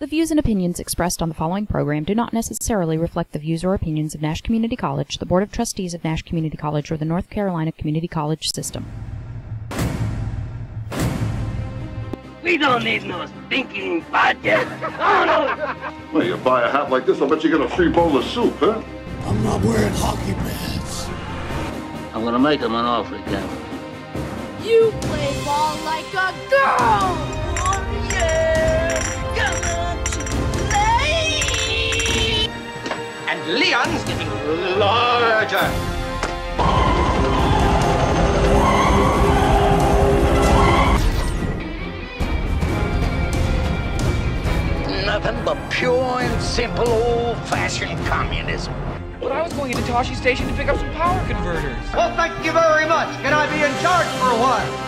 The views and opinions expressed on the following program do not necessarily reflect the views or opinions of Nash Community College, the Board of Trustees of Nash Community College, or the North Carolina Community College System. We don't need no stinking podcast. Oh, no. Well, you buy a hat like this, I'll bet you get a free bowl of soup, huh? I'm not wearing hockey pads. I'm gonna make him an offer again. You play ball like a girl! Oh, yeah! Come on to play! And Leon's getting larger! Nothing but pure and simple old-fashioned communism. But I was going into Toshi Station to pick up some power converters. Well, thank you very much. Can I be in charge for a while?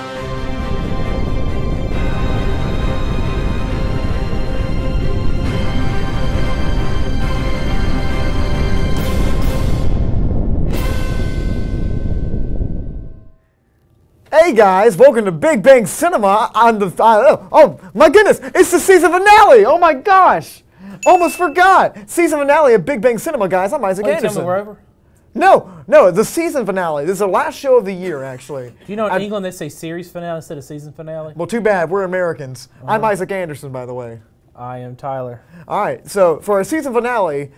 Hey guys, welcome to Big Bang Cinema on the, oh my goodness, it's the season finale! Oh my gosh! Almost forgot! Season finale of Big Bang Cinema, guys. I'm Isaac Anderson. Tell me we're over? No, the season finale. This is the last show of the year, actually. Do you know in England they say series finale instead of season finale? Well, too bad. We're Americans. I'm Isaac Anderson, by the way. I am Tyler. All right, so for our season finale,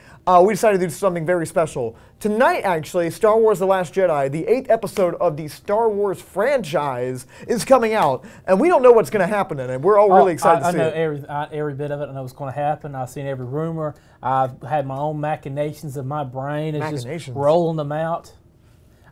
we decided to do something very special. Tonight, actually, Star Wars The Last Jedi, the 8th episode of the Star Wars franchise, is coming out. And we don't know what's going to happen in it. We're all really excited to see it. I know every bit of it. I know what's going to happen. I've seen every rumor. I've had my own machinations of my brain. It's just rolling them out.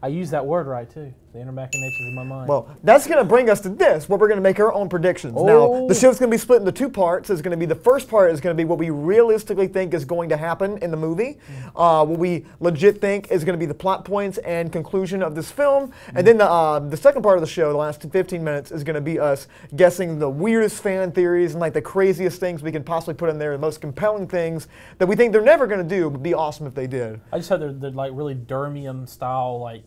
I use that word right, too. The inner machinations of my mind. Well, that's going to bring us to this, where we're going to make our own predictions. Oh. Now, the show's going to be split into two parts. It's going to be the first part is going to be what we realistically think is going to happen in the movie, what we legit think is going to be the plot points and conclusion of this film, and then the second part of the show, the last 15 minutes, is going to be us guessing the weirdest fan theories and like the craziest things we can possibly put in there, the most compelling things that we think they're never going to do, but be awesome if they did. I just hope they're like really Durmium style, like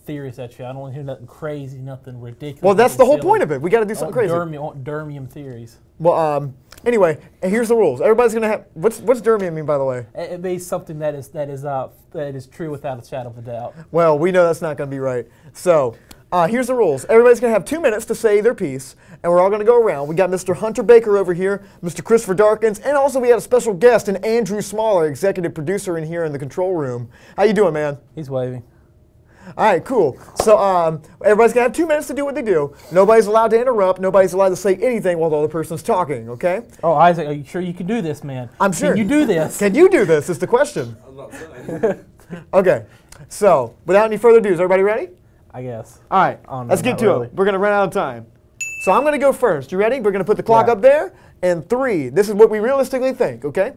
theories that you. I don't want to hear nothing crazy, nothing ridiculous. Well, that's the whole point of it. We got to do something crazy. Durmium theories. Well, anyway, and here's the rules. Everybody's gonna have. What's Durmium mean, by the way? It means something that is true without a shadow of a doubt. Well, we know that's not gonna be right. So, here's the rules. Everybody's gonna have 2 minutes to say their piece, and we're all gonna go around. We got Mr. Hunter Baker over here, Mr. Christopher Darkins, and also we had a special guest, an Andrew Smaller, executive producer, in here in the control room. How you doing, man? He's waving. All right, cool. So everybody's going to have 2 minutes to do what they do. Nobody's allowed to interrupt. Nobody's allowed to say anything while the other person's talking, okay? Oh, Isaac, are you sure you can do this, man? I'm sure. Can you do this? Can you do this is the question. I'm not saying. Okay, so without any further ado, is everybody ready? I guess. All right, let's get to it. We're going to run out of time. So I'm going to go first. You ready? We're going to put the clock up there. And 3. This is what we realistically think, okay?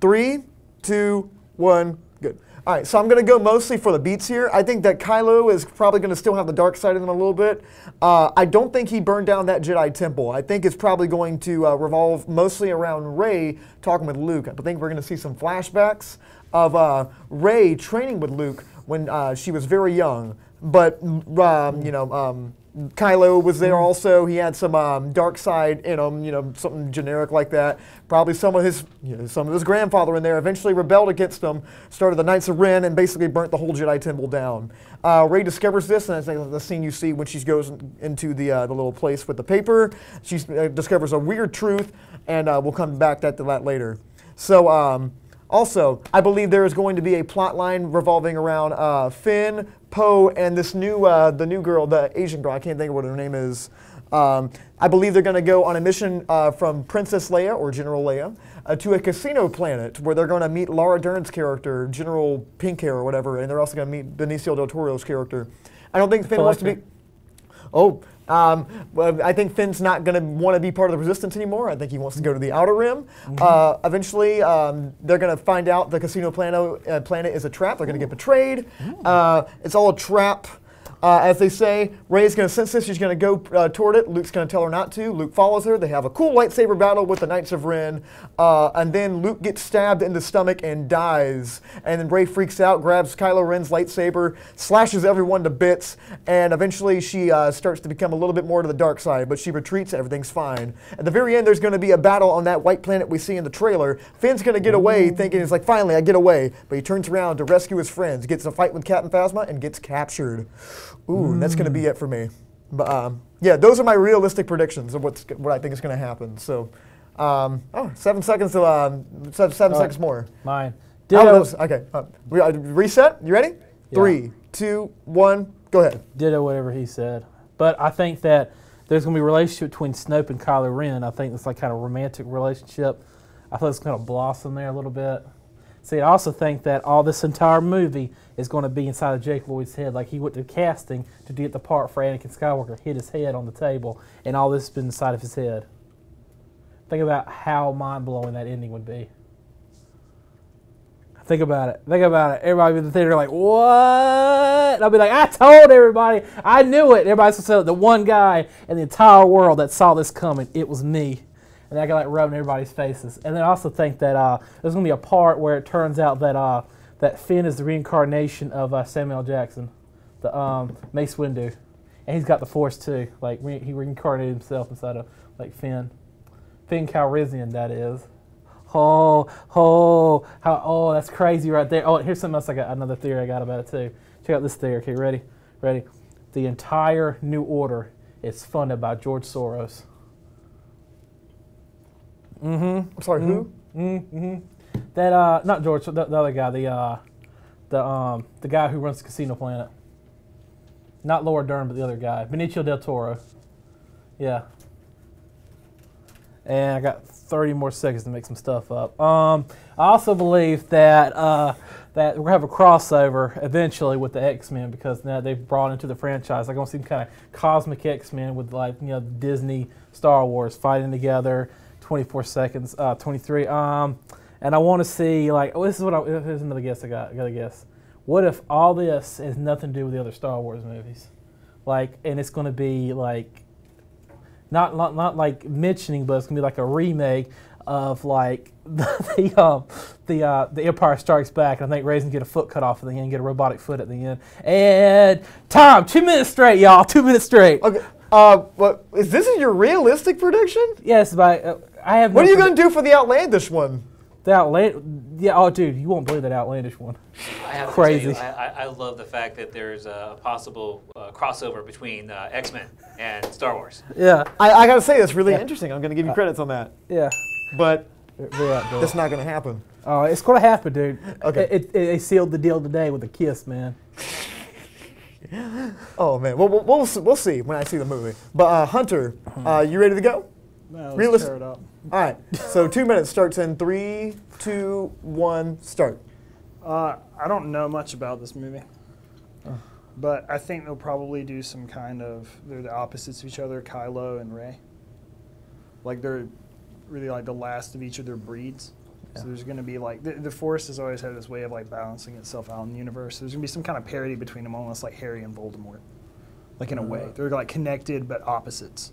3, 2, 1, good. All right, so I'm going to go mostly for the beats here. I think that Kylo is probably going to still have the dark side of him a little bit. I don't think he burned down that Jedi temple. I think it's probably going to revolve mostly around Rey talking with Luke. I think we're going to see some flashbacks of Rey training with Luke when she was very young. But, Kylo was there also. He had some dark side in him, something generic like that. Probably some of his grandfather in there eventually rebelled against him, started the Knights of Ren, and basically burnt the whole Jedi Temple down. Rey discovers this, and that's the scene you see when she goes into the little place with the paper. She discovers a weird truth, and we'll come back to that later. So, also, I believe there is going to be a plot line revolving around Finn, Poe, and this the new girl, the Asian girl. I can't think of what her name is. I believe they're going to go on a mission from Princess Leia, or General Leia, to a casino planet where they're going to meet Laura Dern's character, General Pinkhair or whatever, and they're also going to meet Benicio del Toro's character. I don't think Finn wants to be... Oh, well, I think Finn's not going to want to be part of the Resistance anymore. I think he wants to go to the Outer Rim. Eventually, they're going to find out the casino planet is a trap. They're going to get betrayed. It's all a trap. As they say, Rey's going to sense this. She's going to go toward it. Luke's going to tell her not to. Luke follows her. They have a cool lightsaber battle with the Knights of Ren. And then Luke gets stabbed in the stomach and dies. And then Rey freaks out, grabs Kylo Ren's lightsaber, slashes everyone to bits. And eventually she starts to become a little bit more to the dark side. But she retreats. Everything's fine. At the very end, there's going to be a battle on that white planet we see in the trailer. Finn's going to get away, thinking it's like, finally, I get away. But he turns around to rescue his friends, gets a fight with Captain Phasma, and gets captured. Ooh, that's going to be it for me. But yeah, those are my realistic predictions of what I think is going to happen. So, 7 seconds to 7 seconds more. Mine. Okay. Reset. You ready? Yeah. 3, 2, 1. Go ahead. Ditto whatever he said. But I think that there's going to be a relationship between Snoke and Kylo Ren. I think it's like kind of a romantic relationship. I thought it's going to blossom there a little bit. See, I also think that all this entire movie is going to be inside of Jake Lloyd's head. Like he went to casting to get the part for Anakin Skywalker, hit his head on the table, and all this has been inside of his head. Think about how mind-blowing that ending would be. Think about it. Think about it. Everybody in the theater like, what? And I'll be like, I told everybody. I knew it. Everybody's going to say, the one guy in the entire world that saw this coming, it was me. And I got like rubbing everybody's faces. And then I also think that there's going to be a part where it turns out that that Finn is the reincarnation of Samuel L. Jackson, the Mace Windu, and he's got the Force too. Like he reincarnated himself inside of like Finn Calrissian, that is. That's crazy right there. Oh, here's something else. I got another theory I got about it too. Check out this theory. Okay, ready? The entire New Order is funded by George Soros. I'm sorry, who? That not George, the other guy, the guy who runs Casino Planet. Not Laura Dern, but the other guy, Benicio del Toro. Yeah. And I got 30 more seconds to make some stuff up. I also believe that that we're gonna have a crossover eventually with the X-Men because now they've brought into the franchise. Like, I'm gonna see kind of cosmic X-Men with like Disney, Star Wars fighting together. 24 seconds, 23. And I want to see like, here's another guess I gotta guess. What if all this has nothing to do with the other Star Wars movies, like, and it's gonna be like, not like mentioning, but it's gonna be like a remake of like the Empire Strikes Back, and I think Rey's gonna get a foot cut off at the end, get a robotic foot at the end, and time 2 minutes straight, y'all, 2 minutes straight. Okay. What is this? Is your realistic prediction? Yes, but I have. What are you going to do for the outlandish one? Yeah. Oh, dude, you won't believe that outlandish one. I have Crazy. To tell you, I love the fact that there's a possible crossover between X-Men and Star Wars. Yeah. I got to say, that's really interesting. I'm going to give you credits on that. Yeah. But that's not going to happen. Oh, it's going to happen, dude. Okay. They sealed the deal today with a kiss, man. Oh man, well we'll see when I see the movie. But Hunter, you ready to go? No, let's tear it up. All right, so 2 minutes starts in 3, 2, 1, start. I don't know much about this movie, but I think they'll probably do some kind of, they're the opposites of each other, Kylo and Rey. Like they're really like the last of each of their breeds. So there's going to be like, the Force has always had this way of like balancing itself out in the universe. So there's going to be some kind of parity between them, almost like Harry and Voldemort. Like in a way. They're like connected but opposites.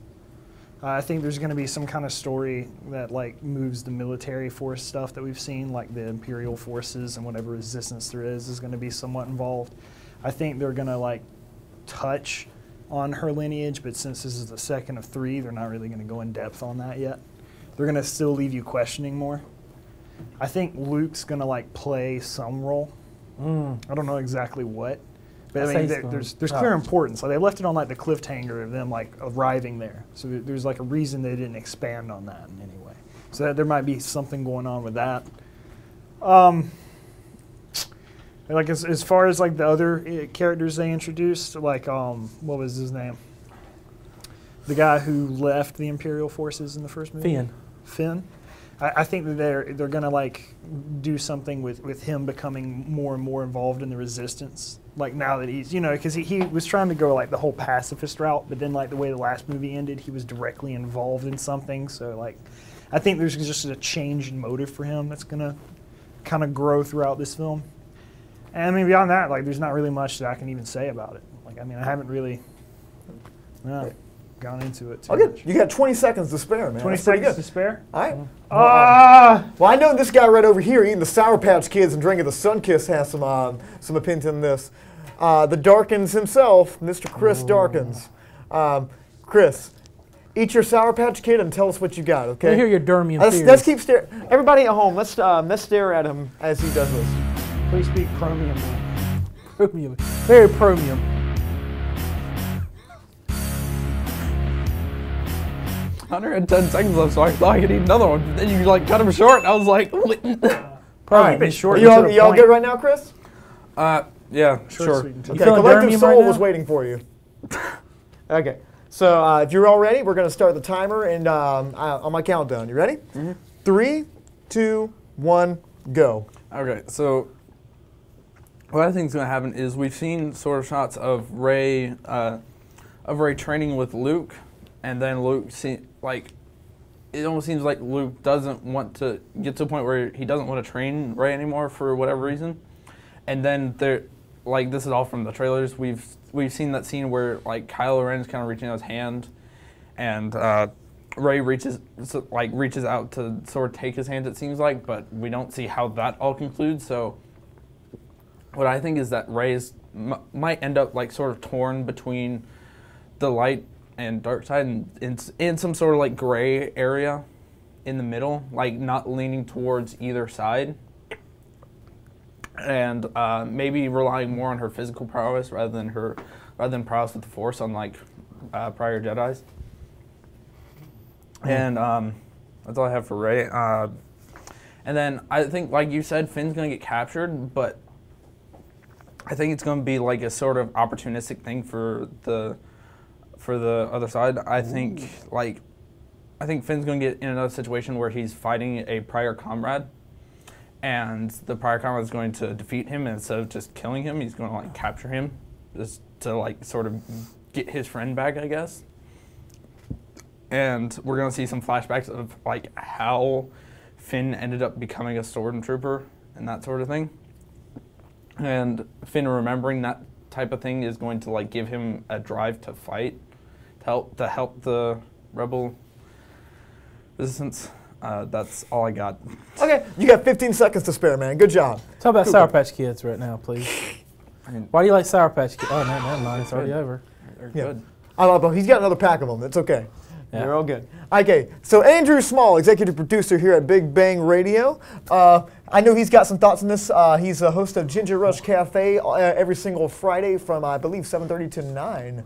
I think there's going to be some kind of story that like moves the military force stuff that we've seen, like the Imperial forces and whatever resistance there is going to be somewhat involved. I think they're going to like touch on her lineage, but since this is the second of 3, they're not really going to go in depth on that yet. They're going to still leave you questioning more. I think Luke's going to like play some role. I don't know exactly what. But I mean, there's clear importance. Like they left it on like the cliffhanger of them like arriving there. So there's like a reason they didn't expand on that in any way. So there might be something going on with that. Like as far as like the other characters they introduced, like what was his name? The guy who left the Imperial forces in the first movie. Finn. I think that they're gonna like do something with him becoming more and more involved in the resistance. Like now that he's, because he was trying to go like the whole pacifist route, but then like the way the last movie ended, he was directly involved in something. So like, I think there's just a change in motive for him that's gonna kind of grow throughout this film. And I mean, beyond that, like there's not really much that I can even say about it. Like Like, I mean, I haven't really gone into it too Okay, much. you got 20 seconds to spare, man. 20 That's pretty seconds good. to spare? All right. Well, I know this guy right over here eating the Sour Patch Kids and drinking the Sunkiss has some opinions in this. The Darkins himself, Mr. Chris Darkins. Chris, eat your Sour Patch Kid and tell us what you got, okay? I hear your Dermian theories. Let's keep staring. Everybody at home, let's stare at him as he does this. Please speak chromium. Man. Chromium. Very chromium. 110 seconds left, so I thought I could eat another one. But then you like cut him short, and I was like, Probably short. You all good right now, Chris? Yeah, sure. Okay, Collective Soul was waiting for you. Okay, so if you're all ready, we're going to start the timer and on my countdown. You ready? 3, 2, 1, go. Okay, so what I think is going to happen is we've seen sort of shots of Rey training with Luke, and then Luke it almost seems like Luke doesn't want to get to a point where he doesn't want to train Rey anymore for whatever reason. And then this is all from the trailers. We've seen that scene where like Kylo Ren is kind of reaching out his hand, and Rey reaches out to sort of take his hand. It seems like, but we don't see how that all concludes. So what I think is that Rey might end up like sort of torn between the light and dark side, and in some sort of like gray area in the middle, like not leaning towards either side, and maybe relying more on her physical prowess rather than prowess with the Force, unlike prior Jedis. And that's all I have for Rey. And then I think, like you said, Finn's gonna get captured, but I think it's gonna be like a sort of opportunistic thing for the other side. I think Finn's going to get in another situation where he's fighting a prior comrade, and the prior comrade is going to defeat him, and instead of just killing him, he's going to like capture him, just to like sort of get his friend back, I guess. And we're going to see some flashbacks of like how Finn ended up becoming a stormtrooper and that sort of thing. And Finn remembering that type of thing is going to like give him a drive to fight, to help the rebel resistance. That's all I got. Okay, you got 15 seconds to spare, man. Good job. Talk about Sour Patch Kids right now, please. Why do you like Sour Patch Kids? Oh, no, never mind. It's already over. They're good. I love them. He's got another pack of them. It's okay. Yeah. They're all good. Okay, so Andrew Small, executive producer here at Big Bang Radio. I know he's got some thoughts on this. He's a host of Ginger Rush Cafe every single Friday from, I believe, 7:30 to 9.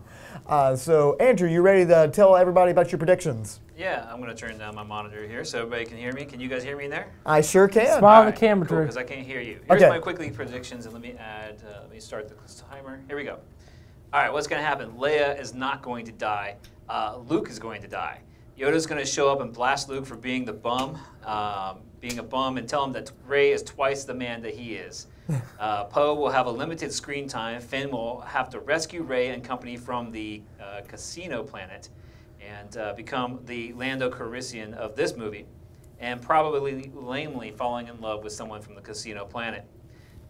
So, Andrew, you ready to tell everybody about your predictions? Yeah, I'm going to turn down my monitor here so everybody can hear me. Can you guys hear me in there? I sure can. Smile at the camera, Cool, Drew. because I can't hear you. Here's my quickly predictions, and let me start the timer. Here we go. All right, what's going to happen? Leia is not going to die. Luke is going to die. Yoda's going to show up and blast Luke for being the bum, and tell him that Rey is twice the man that he is. Poe will have a limited screen time. Finn will have to rescue Rey and company from the casino planet and become the Lando Calrissian of this movie, and probably lamely falling in love with someone from the casino planet.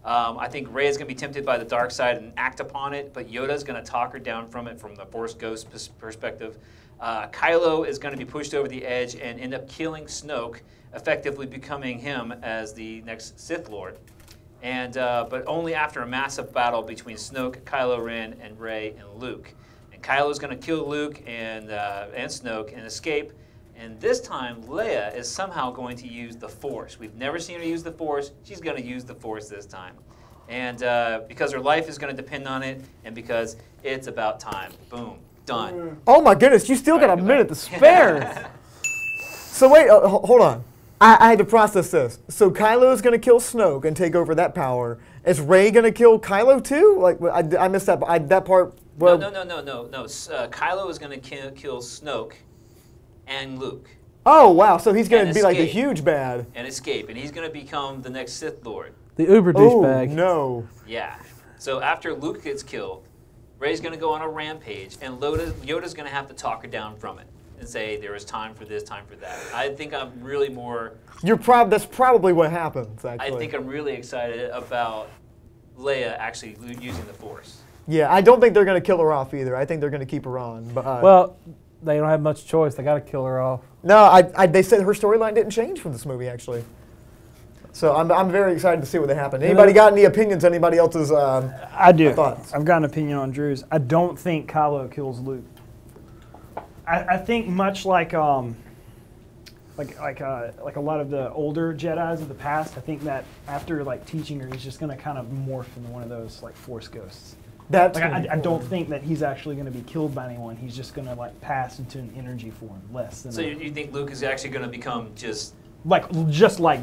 I think Rey is going to be tempted by the dark side and act upon it, but Yoda's going to talk her down from it from the Force Ghost perspective. Kylo is going to be pushed over the edge and end up killing Snoke, effectively becoming him as the next Sith Lord. And but only after a massive battle between Snoke, Kylo Ren, and Rey and Luke. And Kylo's going to kill Luke and Snoke and escape. And this time, Leia is somehow going to use the Force. We've never seen her use the Force. She's going to use the Force this time. And because her life is going to depend on it, and because it's about time. Boom. Done. Oh my goodness, you still got a minute to spare. So wait, hold on. I had to process this. So Kylo is going to kill Snoke and take over that power. Is Rey going to kill Kylo too? Like I missed that. That part. Well, no. Kylo is going to kill Snoke and Luke. Oh wow! So he's going to be like the huge bad. And escape, and he's going to become the next Sith Lord. The uber douchebag. Oh no. Yeah. So after Luke gets killed, Rey's going to go on a rampage, and Yoda's going to have to talk her down from it and say there is time for this, time for that. I think I'm really more. That's probably what happens. Actually, I think I'm really excited about Leia actually using the Force. Yeah, I don't think they're going to kill her off either. I think they're going to keep her on. But well, they don't have much choice. They got to kill her off. No, they said her storyline didn't change from this movie actually. So I'm very excited to see what they happen. Anybody got any opinions? Anybody else's I do. thoughts? I've got an opinion on Drew's. I don't think Kylo kills Luke. I think much like a lot of the older Jedis of the past, I think that after like teaching her, he's just going to kind of morph into one of those like Force ghosts. That's like, I don't think that he's actually going to be killed by anyone. He's just going to like pass into an energy form, less than. So you think Luke is actually going to become just like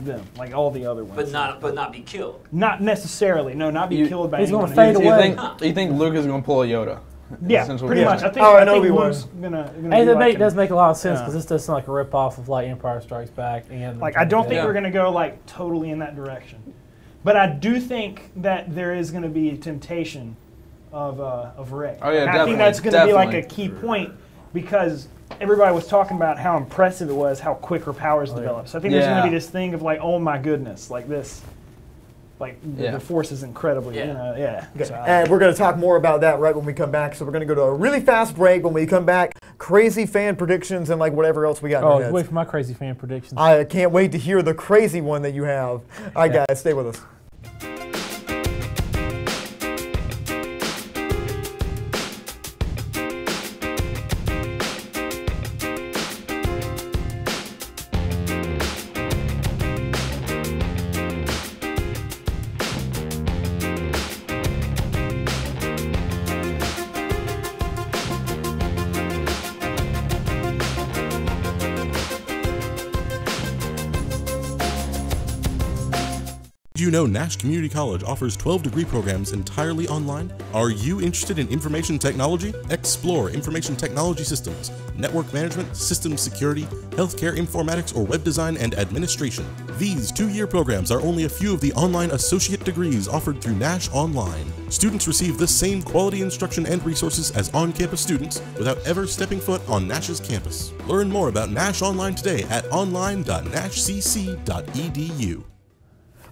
them, like all the other ones, but not be killed. Not necessarily. No, not be killed by. He's anyone. going to fade away. You think Luke is going to pull a Yoda? Yeah, pretty much. I think Luke's gonna it does make a lot of sense because this does sound like a ripoff of like Empire Strikes Back and. Like I don't think we're gonna go like totally in that direction, but I do think that there is gonna be a temptation of Rey. Oh yeah, and I think that's gonna be like a key point because everybody was talking about how impressive it was, how quick her powers developed. So I think there's gonna be this thing of like, oh my goodness, like this. Like the Force is incredibly, So, and we're going to talk more about that right when we come back. So we're going to go to a really fast break. When we come back, crazy fan predictions and like whatever else we got. Oh, wait for my crazy fan predictions. I can't wait to hear the crazy one that you have. All right, guys, stay with us. Did you know Nash Community College offers 12 degree programs entirely online? Are you interested in information technology? Explore information technology systems, network management, systems security, healthcare informatics, or web design and administration. These 2-year programs are only a few of the online associate degrees offered through Nash Online. Students receive the same quality instruction and resources as on-campus students without ever stepping foot on Nash's campus. Learn more about Nash Online today at online.nashcc.edu.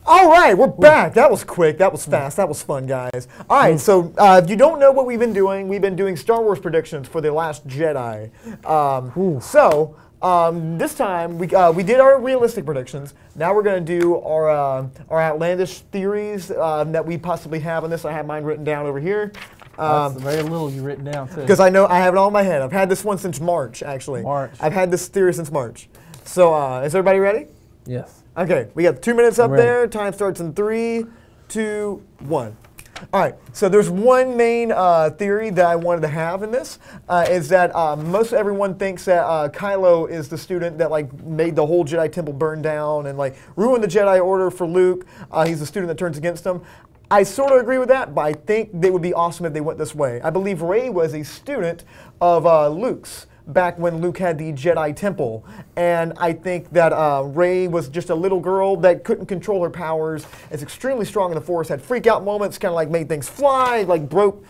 All right, we're back. That was quick. That was fast. That was fun, guys. All right, so if you don't know what we've been doing Star Wars predictions for The Last Jedi. This time we did our realistic predictions. Now we're going to do our outlandish theories that we possibly have on this. I have mine written down over here. That's very little you written down too. Because I know I have it all in my head. I've had this one since March, actually. I've had this theory since March. So is everybody ready? Yes. Okay, we got 2 minutes up there. Time starts in 3, 2, 1. All right, so there's one main theory that I wanted to have in this, is that most everyone thinks that Kylo is the student that like made the whole Jedi Temple burn down and like ruined the Jedi Order for Luke. He's the student that turns against him. I sort of agree with that, but I think they would be awesome if they went this way. I believe Rey was a student of Luke's back when Luke had the Jedi Temple. And I think that Rey was just a little girl that couldn't control her powers, is extremely strong in the Force, had freak out moments, kind of like made things fly, like broke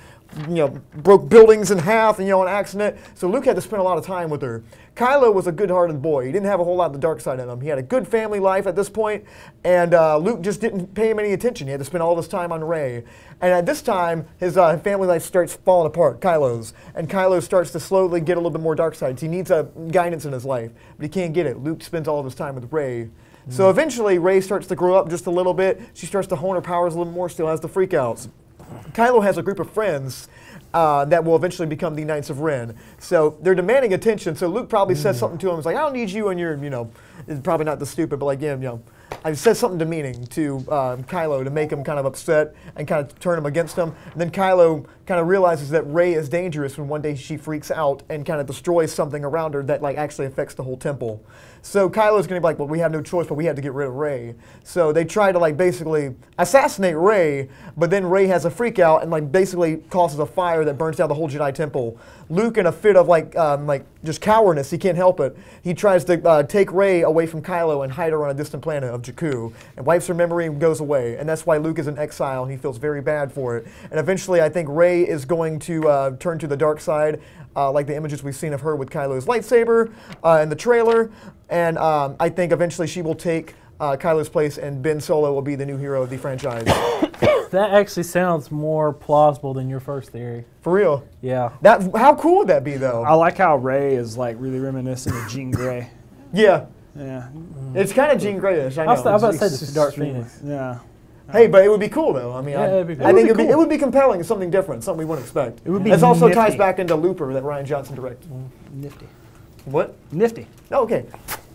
buildings in half, on accident. So Luke had to spend a lot of time with her. Kylo was a good-hearted boy. He didn't have a whole lot of the dark side in him. He had a good family life at this point, and Luke just didn't pay him any attention. He had to spend all of his time on Rey. And at this time, his family life starts falling apart, Kylo's. And Kylo starts to slowly get a little bit more dark sides. He needs guidance in his life, but he can't get it. Luke spends all of his time with Rey. So eventually, Rey starts to grow up just a little bit. She starts to hone her powers a little more, still has the freakouts. Kylo has a group of friends that will eventually become the Knights of Ren. So they're demanding attention. So Luke probably says something to him. He's like, I don't need you and your, it's probably not the stupid, but like, I said something demeaning to Kylo to make him kind of upset and kind of turn him against him. And then Kylo kind of realizes that Rey is dangerous when one day she freaks out and kind of destroys something around her that like actually affects the whole temple. So Kylo's going to be like, well, we have no choice, but we have to get rid of Rey. So they try to like basically assassinate Rey, but then Rey has a freak out and like basically causes a fire that burns down the whole Jedi Temple. Luke, in a fit of like just cowardice, he can't help it. He tries to take Rey away from Kylo and hide her on a distant planet of Jakku, and wipes her memory and goes away. And that's why Luke is in exile, and he feels very bad for it. And eventually, I think Rey is going to turn to the dark side, like the images we've seen of her with Kylo's lightsaber in the trailer. And I think eventually she will take Kylo's place, and Ben Solo will be the new hero of the franchise. That actually sounds more plausible than your first theory. For real? Yeah. How cool would that be, though? I like how Rey is like really reminiscent of Jean Grey. Yeah. Yeah. It's kind of Jean Grey-ish, I know. I was about to say this is Dark Phoenix. Yeah. Hey, but it would be cool, though. I mean, it'd be cool. I think it would be compelling, something different, something we wouldn't expect. It would be This also nifty. ties back into Looper that Ryan Johnson directed. Nifty. What? Nifty. Oh, okay.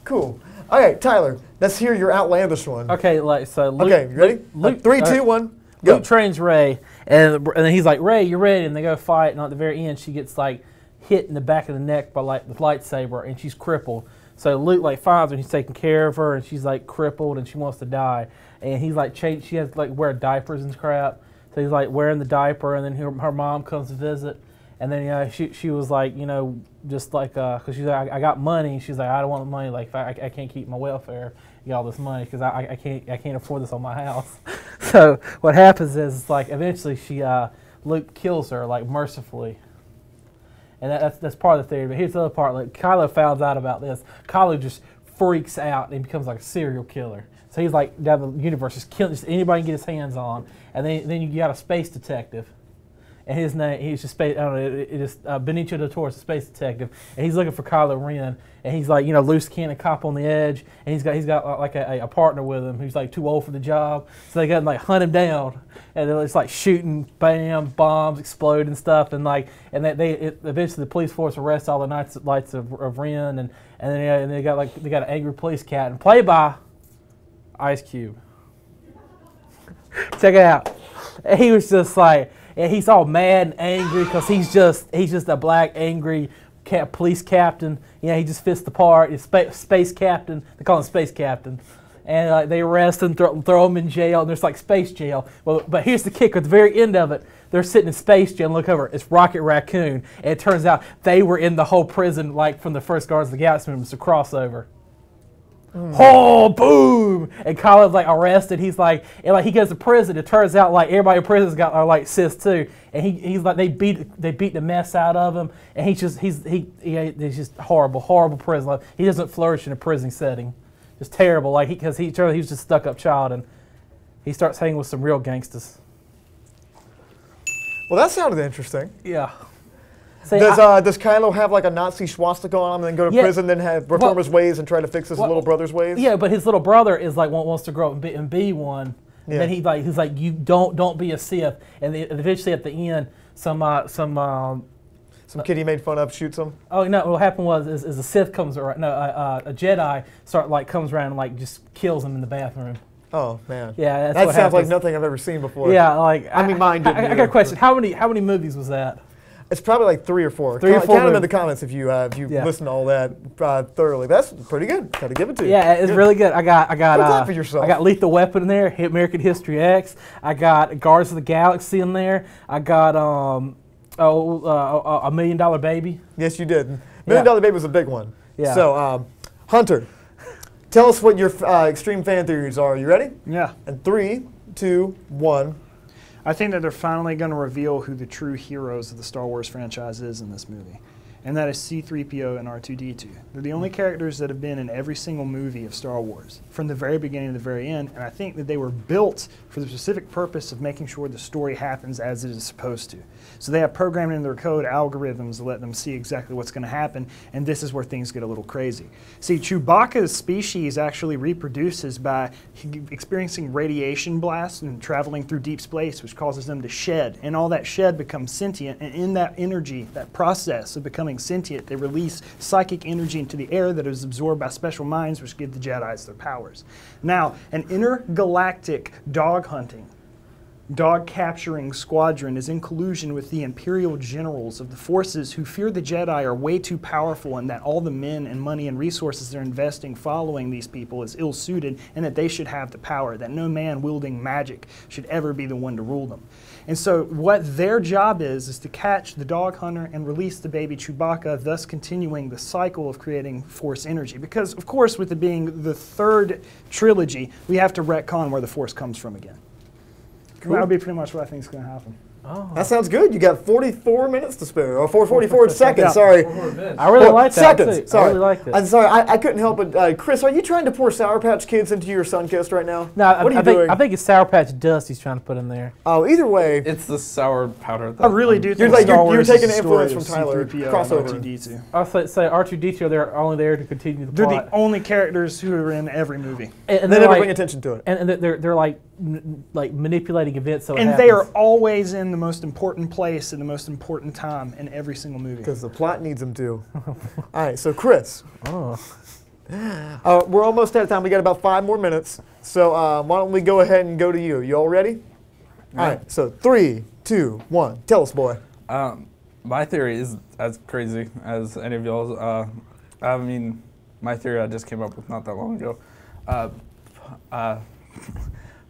Cool. Okay, Tyler, let's hear your outlandish one. Okay, so Luke, okay, you ready? Luke, 3, 2, 1, go. Luke trains Rey, and then he's like, Rey, you're ready, and they go fight, and at the very end, she gets like hit in the back of the neck by like the lightsaber, and she's crippled. So Luke like finds her, and he's taking care of her, and she's like crippled, and she wants to die, and he's like she has to like wear diapers and crap, so he's like wearing the diaper, and then her mom comes to visit, and then she was like, just like because she's like, I got money, she's like, I don't want the money, like I can't keep my welfare, get all this money because I can't afford this on my house. So what happens is like eventually Luke kills her like mercifully. And that's part of the theory. But here's the other part. Like Kylo finds out about this. Kylo just freaks out and becomes like a serial killer. So he's like down the universe, just killing anybody he can get his hands on. And then you got a space detective, and his name he's just I don't know. It is Benicio del Toro's a space detective, and he's looking for Kylo Ren. And he's like loose cannon cop on the edge, and he's got like a partner with him who's like too old for the job. So they got him like hunt him down. And then it's like shooting, bam, bombs explode and stuff, and eventually the police force arrests all the knights of Ren, and then they got an angry police captain played by Ice Cube. Check it out. And he was just like, and he's all mad and angry because he's just a black angry police captain. He just fits the part. He's space captain. They call him space captain. And they arrest him, throw him in jail, and there's like space jail. Well, but here's the kicker: at the very end of it, they're sitting in space jail. And look over, it's Rocket Raccoon, and it turns out they were in the whole prison, like from the first Guardians of the Galaxy movie. It's a crossover. Oh, boom! And Kylo's like arrested. He's like, he goes to prison. It turns out like everybody in prison's are like cis too, and he's like they beat the mess out of him, and he's just horrible prison life. He doesn't flourish in a prison setting. Just terrible, like because he was just a stuck-up child, and he starts hanging with some real gangsters. Well, that sounded interesting. Yeah. Does Kylo have like a Nazi swastika on him, and then go to prison, then reform his ways and try to fix his little brother's ways? Yeah, but his little brother is like wants to grow up and be one. Yeah. And then he's like you don't be a Sith, and eventually at the end some kid he made fun of shoots him. Oh no! What happened was is a Sith comes around. No, a Jedi comes around and like just kills him in the bathroom. Oh man! Yeah, that sounds like nothing I've ever seen before. Yeah, like mine didn't. I got a question. How many movies was that? It's probably like 3 or 4. Count them in the comments if you listen to all that thoroughly. That's pretty good. Got to give it to you. Yeah, it's really good. I got clap for yourself. I got Lethal Weapon in there. American History X. I got Guardians of the Galaxy in there. I got A Million Dollar Baby. Yes, you did. Million Dollar Baby was a big one. Yeah. So, Hunter, tell us what your extreme fan theories are. You ready? Yeah. And 3, 2, 1. I think that they're finally going to reveal who the true heroes of the Star Wars franchise is in this movie. And that is C-3PO and R2-D2. They're the only characters that have been in every single movie of Star Wars, from the very beginning to the very end, and I think that they were built for the specific purpose of making sure the story happens as it is supposed to. So they have programmed in their code algorithms to let them see exactly what's going to happen, and this is where things get a little crazy. See, Chewbacca's species actually reproduces by experiencing radiation blasts and traveling through deep space, which causes them to shed, and all that shed becomes sentient, and in that energy, that process of becoming sentient, they release psychic energy into the air that is absorbed by special minds, which give the Jedis their powers. Now, an intergalactic dog hunting, dog capturing squadron is in collusion with the Imperial generals of the forces who fear the Jedi are way too powerful and that all the men and money and resources they're investing following these people is ill-suited and that they should have the power, that no man wielding magic should ever be the one to rule them. And so what their job is to catch the dog hunter and release the baby Chewbacca, thus continuing the cycle of creating Force energy. Because, of course, with it being the third trilogy, we have to retcon where the Force comes from again. Cool. That would be pretty much what I think is going to happen. Oh. That sounds good. You got 44 minutes to spare, or 44 seconds. Sorry, I really like that. Seconds. Sorry, I really liked it. I'm sorry. I couldn't help it. Chris, are you trying to pour Sour Patch Kids into your Sunkist right now? No, what are you doing? I think it's Sour Patch Dust he's trying to put in there. Oh, either way, it's the sour powder. I really do think you're taking the influence from Tyler. Crossover. R2-D2. I'll say R2-D2. They're only there to continue the plot. They're the only characters who are in every movie, and they never bring attention to it. And they're like manipulating events. So and they are always in the most important place in the most important time in every single movie. Because the plot needs them to. All right, so Chris. Oh. We're almost out of time. We got about 5 more minutes. So why don't we go ahead and go to you? You all ready? All right, so 3, 2, 1. Tell us, boy. My theory is as crazy as any of y'all's. I mean, my theory I just came up with not that long ago.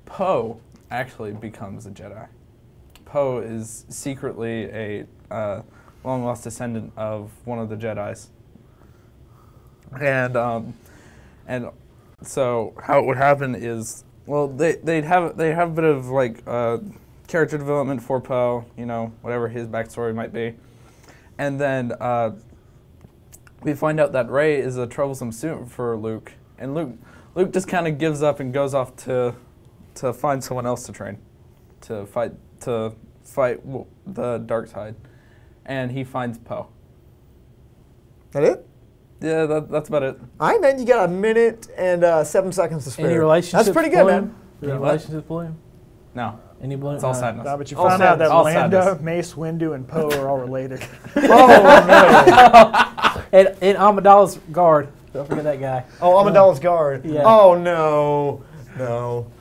Poe actually becomes a Jedi. Poe is secretly a long-lost descendant of one of the Jedis. And so how it would happen is, well, they have a bit of like character development for Poe, you know, whatever his backstory might be, and then we find out that Rey is a troublesome student for Luke, and Luke just kind of gives up and goes off to find someone else to train, to fight the dark side, and he finds Poe. That it? Yeah, that's about it. All right, man. You got 1 minute and 7 seconds to spare. Any relationships? That's pretty good, man. Any relationships, William? No. Any blood? It's all sadness. No, but you all found out that all Lando, sadness. Mace Windu, and Poe are all related. Oh, no. and Amidala's guard. Don't forget that guy. Oh, Amidala's guard. Yeah. Oh, no. No.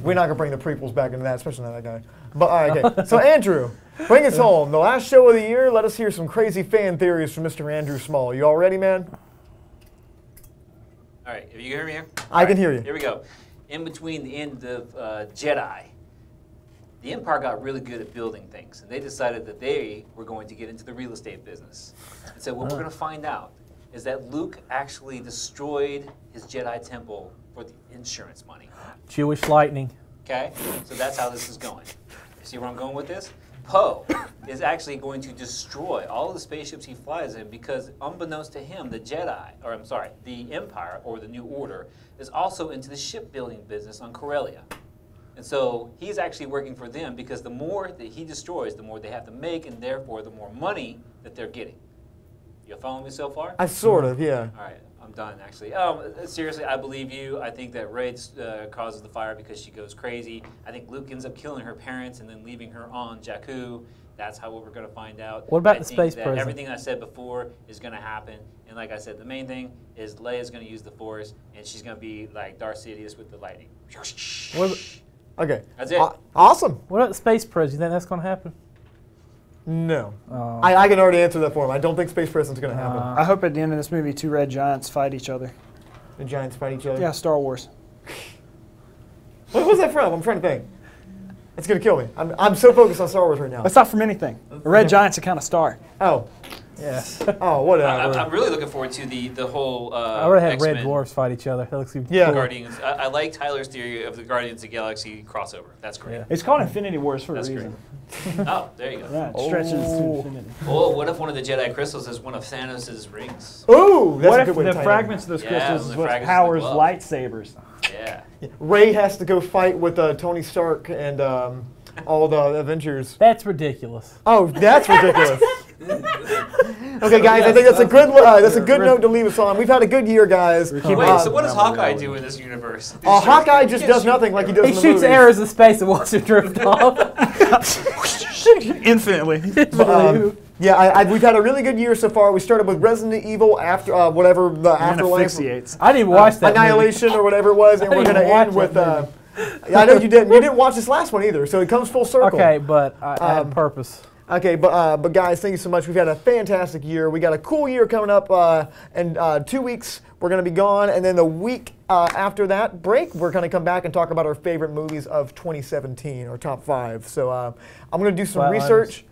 We're not going to bring the prequels back into that, especially not that guy. But, all right, okay. So, Andrew, bring us home. The last show of the year, let us hear some crazy fan theories from Mr. Andrew Small. You all ready, man? All right, you hear me here? I can hear you. Here we go. In between the end of Jedi, the Empire got really good at building things, and they decided that they were going to get into the real estate business. And so what we're going to find out is that Luke actually destroyed his Jedi temple for the insurance money. Jewish lightning. Okay? So that's how this is going. You see where I'm going with this? Poe is actually going to destroy all of the spaceships he flies in because, unbeknownst to him, the Empire, or the New Order, is also into the shipbuilding business on Corellia. And so he's actually working for them because the more that he destroys, the more they have to make, and therefore the more money that they're getting. You following me so far? Sort of, yeah. All right, I'm done, actually. Seriously, I believe you. I think that Rey causes the fire because she goes crazy. I think Luke ends up killing her parents and then leaving her on Jakku. That's how we're going to find out. What about the space prison? Everything I said before is going to happen. And like I said, the main thing is Leia's going to use the Force, and she's going to be like Darth Sidious with the lightning. Okay. That's it. Awesome. What about the space prison? You think that's going to happen? No. Oh. I can already answer that for him. I don't think space prison's going to happen. I hope at the end of this movie, 2 red giants fight each other. The giants fight each other? Yeah, Star Wars. What was that from? I'm trying to think. It's going to kill me. I'm so focused on Star Wars right now. It's not from anything. A red giant's a kind of star. Oh. Yes. Oh, whatever. I'm really looking forward to the whole I would have X-Men red dwarfs fight each other. That looks cool. Guardians. I like Tyler's theory of the Guardians of the Galaxy crossover. That's great. Yeah. It's called Infinity Wars for a reason. Oh, there you go. Yeah, it stretches to infinity. Oh, what if one of the Jedi crystals is one of Thanos' rings? Ooh, that's what a if good way to the tie it fragments in. of those crystals is what fragments powers of the lightsabers? Yeah. Ray has to go fight with Tony Stark and all the Avengers. That's ridiculous. Oh, that's ridiculous. Okay, guys, I think that's a good note to leave us on. We've had a good year, guys. Wait, so what does Hawkeye do in this universe? Hawkeye just does nothing like he does in the movies. He shoots arrows in space and watches it drift off. Infinitely. Yeah, we've had a really good year so far. We started with Resident Evil after whatever the Afterlife. I didn't even watch that. Annihilation movie. or whatever it was, and we're going to end with. I know you didn't. You didn't watch this last one either, so it comes full circle. Okay, but I had purpose. Okay, but guys, thank you so much. We've had a fantastic year. We got a cool year coming up. In 2 weeks, we're going to be gone, and then the week after that break, we're going to come back and talk about our favorite movies of 2017, our top 5. So I'm going to do some research.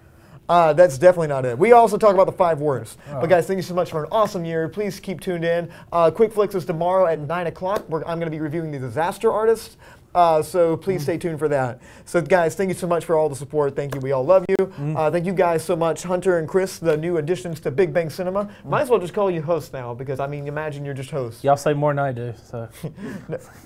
That's definitely not it. We also talk about the 5 worst. But guys, thank you so much for an awesome year. Please keep tuned in. Quick Flicks is tomorrow at 9 o'clock. I'm going to be reviewing The Disaster Artist. So please stay tuned for that. So guys, thank you so much for all the support. Thank you. We all love you. Thank you guys so much, Hunter and Chris, the new additions to Big Bang Cinema. Might as well just call you hosts now because, I mean, imagine you're just hosts. Y'all say more than I do. So.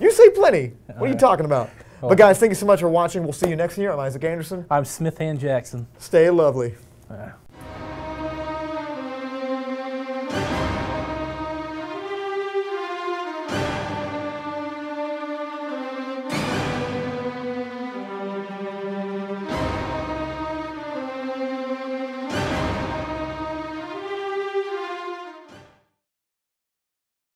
You say plenty. What are you talking about? But guys, thank you so much for watching. We'll see you next year. I'm Isaac Anderson. I'm Smith Hand Jackson. Stay lovely. Yeah.